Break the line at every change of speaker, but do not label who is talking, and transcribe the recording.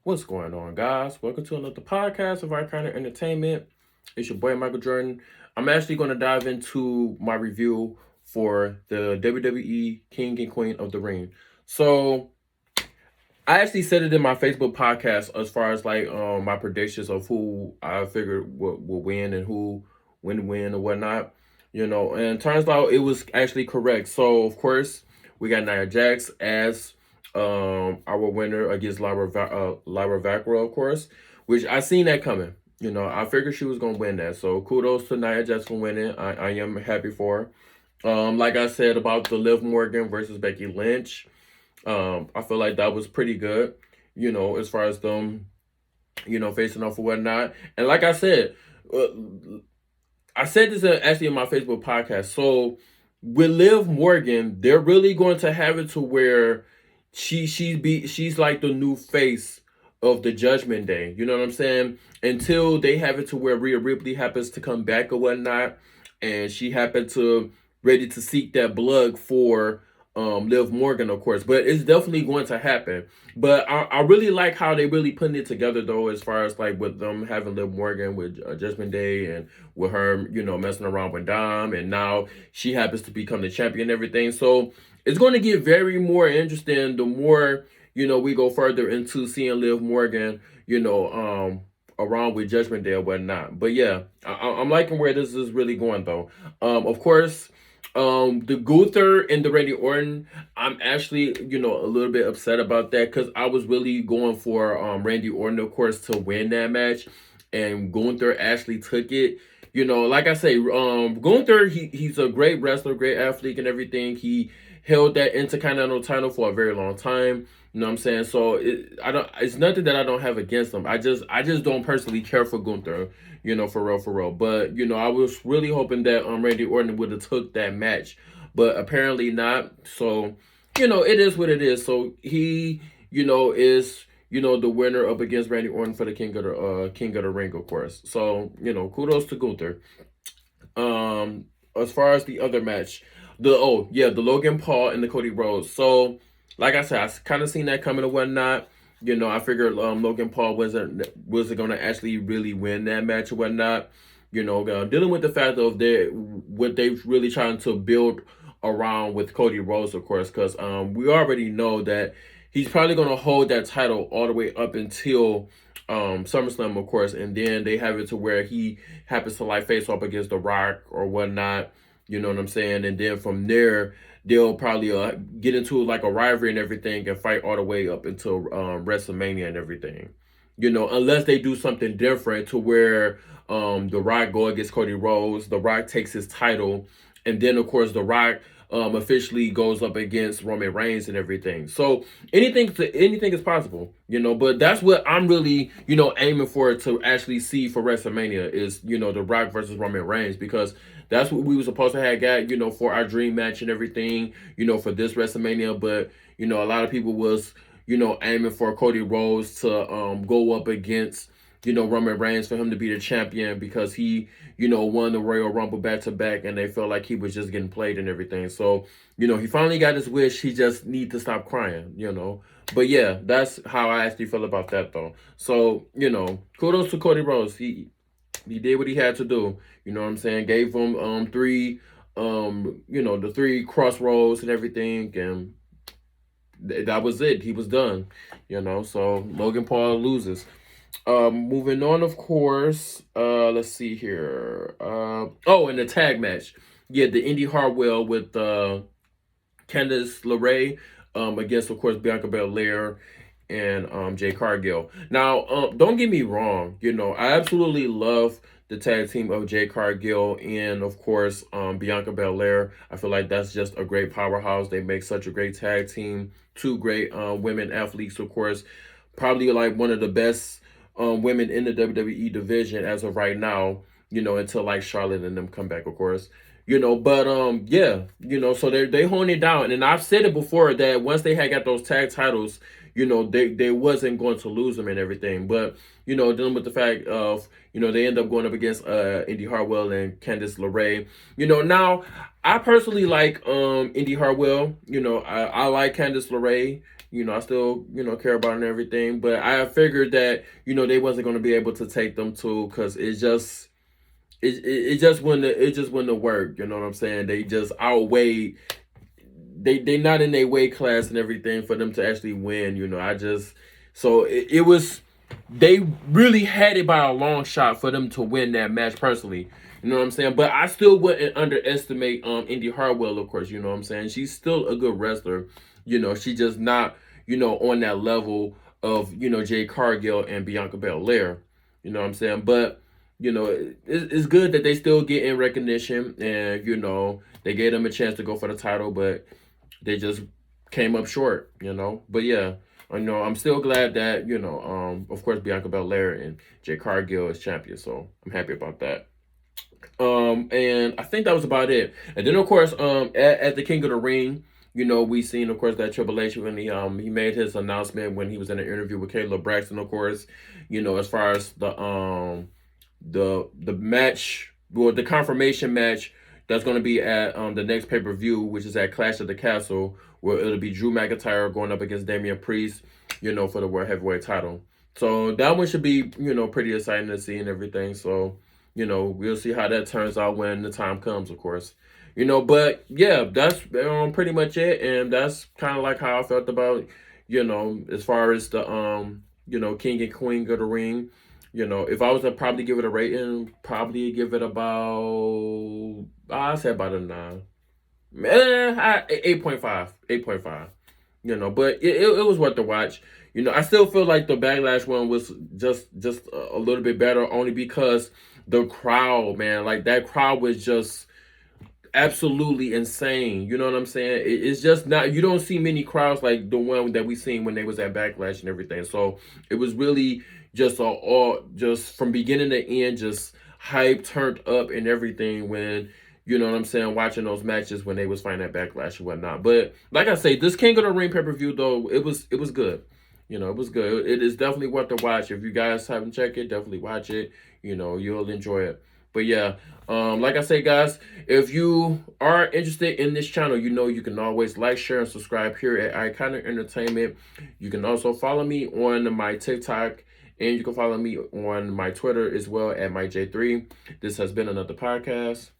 What's going on, guys? Welcome to another podcast of Iconic Entertainment. It's your boy Michael Jordan. I'm actually going to dive into my review for the WWE King and Queen of the Ring. So I actually said it in my Facebook podcast as far as like my predictions of who I figured will win and who win or whatnot. And turns out it was actually correct. So of course we got Nia Jax as our winner against Lyra Vacra, of course, which I seen that coming. I figured she was gonna win that. So kudos to Nia Jax for winning. I am happy for her. Like I said about the Liv Morgan versus Becky Lynch. I feel like that was pretty good, as far as them, facing off or whatnot. And like uh, I said this actually in my Facebook podcast. So with Liv Morgan, they're really going to have it to where she's like the new face of the Judgment Day. You know what I'm saying? Until they have it to where Rhea Ripley happens to come back or whatnot, and she happened to ready to seek that blood for Liv Morgan, of course. But it's definitely going to happen. But I really like how they really putting it together though, as far as like with them having Liv Morgan with Judgment Day and with her, messing around with Dom, and now she happens to become the champion and everything. So it's going to get very more interesting the more we go further into seeing Liv Morgan, around with Judgment Day or whatnot. But yeah, I'm liking where this is really going though. Of course, the Gunther and the Randy Orton, I'm actually, a little bit upset about that because I was really going for Randy Orton, of course, to win that match, and Gunther actually took it. Like I say, Gunther, he's a great wrestler, great athlete, and everything. He held that Intercontinental title for a very long time. You know what I'm saying? So it's nothing that I don't have against him. I just don't personally care for Gunther, for real, for real. But I was really hoping that Randy Orton would have took that match, but apparently not. So it is what it is. So he is the winner up against Randy Orton for the King of the Ring, of course. So kudos to Gunther. As far as the other match, the Logan Paul and the Cody Rhodes. So like I said, I kind of seen that coming and whatnot. I figured Logan Paul wasn't going to actually really win that match or whatnot. Dealing with the fact of what they really trying to build around with Cody Rhodes, of course, because we already know that he's probably going to hold that title all the way up until SummerSlam, of course, and then they have it to where he happens to like face off against The Rock or whatnot. You know what I'm saying? And then from there, they'll probably get into like a rivalry and everything and fight all the way up until WrestleMania and everything. Unless they do something different to where The Rock go against Cody Rhodes, The Rock takes his title, and then of course The Rock officially goes up against Roman Reigns and everything. So anything is possible, But that's what I'm really, aiming for to actually see for WrestleMania is, The Rock versus Roman Reigns, because that's what we were supposed to have got, for our dream match and everything, for this WrestleMania. But a lot of people was, aiming for Cody Rhodes to go up against Roman Reigns for him to be the champion because he, won the Royal Rumble back to back, and they felt like he was just getting played and everything. So, he finally got his wish. He just need to stop crying. But yeah, that's how I actually feel about that though. So, kudos to Cody Rhodes. He did what he had to do. You know what I'm saying? Gave him three the three crossroads and everything, and that was it. He was done. So Logan Paul loses. Moving on, of course. Let's see here. And the tag match. Yeah, the Indy Hartwell with Candice LeRae against, of course, Bianca Belair and Jay Cargill. Now, don't get me wrong. I absolutely love the tag team of Jay Cargill and, of course, Bianca Belair. I feel like that's just a great powerhouse. They make such a great tag team. Two great women athletes, of course. Probably like one of the best women in the WWE division as of right now, until like Charlotte and them come back, of course. But yeah, so they hone it down. And I've said it before that once they had got those tag titles, they wasn't going to lose them and everything. But, dealing with the fact of, they end up going up against Indy Hartwell and Candice LeRae. Now I personally like Indy Hartwell. I like Candice LeRae. I still, care about it and everything. But I figured that, they wasn't going to be able to take them to, because it just wouldn't work. You know what I'm saying? They just outweighed. They not in their weight class and everything for them to actually win. So it was, they really had it by a long shot for them to win that match personally. You know what I'm saying? But I still wouldn't underestimate Indy Hartwell, of course, you know what I'm saying? She's still a good wrestler. She just not, on that level of, Jade Cargill and Bianca Belair. You know what I'm saying? But, it's good that they still get in recognition, and, they gave them a chance to go for the title, but they just came up short. But yeah, I'm still glad that, of course, Bianca Belair and Jade Cargill is champion, so I'm happy about that. And I think that was about it. And then, of course, at the King of the Ring, we seen, of course, that Triple H when he made his announcement when he was in an interview with Kayla Braxton, of course, as far as the match, well, the confirmation match that's going to be at the next pay-per-view, which is at Clash of the Castle, where it'll be Drew McIntyre going up against Damian Priest, for the World Heavyweight title. So that one should be, pretty exciting to see and everything. So, we'll see how that turns out when the time comes, of course. But yeah, that's pretty much it. And that's kind of like how I felt about, as far as the, King and Queen of the Ring. If I was to probably give it a rating, probably give it about, I'd say about a 9. 8.5. 8.5. But it was worth the watch. I still feel like the Backlash one was just a little bit better, only because the crowd, man, like that crowd was just absolutely insane. You know what I'm saying? It's just not, you don't see many crowds like the one that we seen when they was at Backlash and everything. So it was really just all just from beginning to end, just hype turned up and everything when, you know what I'm saying, watching those matches when they was fighting at Backlash and whatnot. But like I say, this King of the Ring pay-per-view though, it was good. It was good. It is definitely worth the watch. If you guys haven't checked it, definitely watch it. You'll enjoy it. But yeah, like I say, guys, if you are interested in this channel, you can always like, share, and subscribe here at Iconic Entertainment. You can also follow me on my TikTok, and you can follow me on my Twitter as well at myj3. This has been another podcast.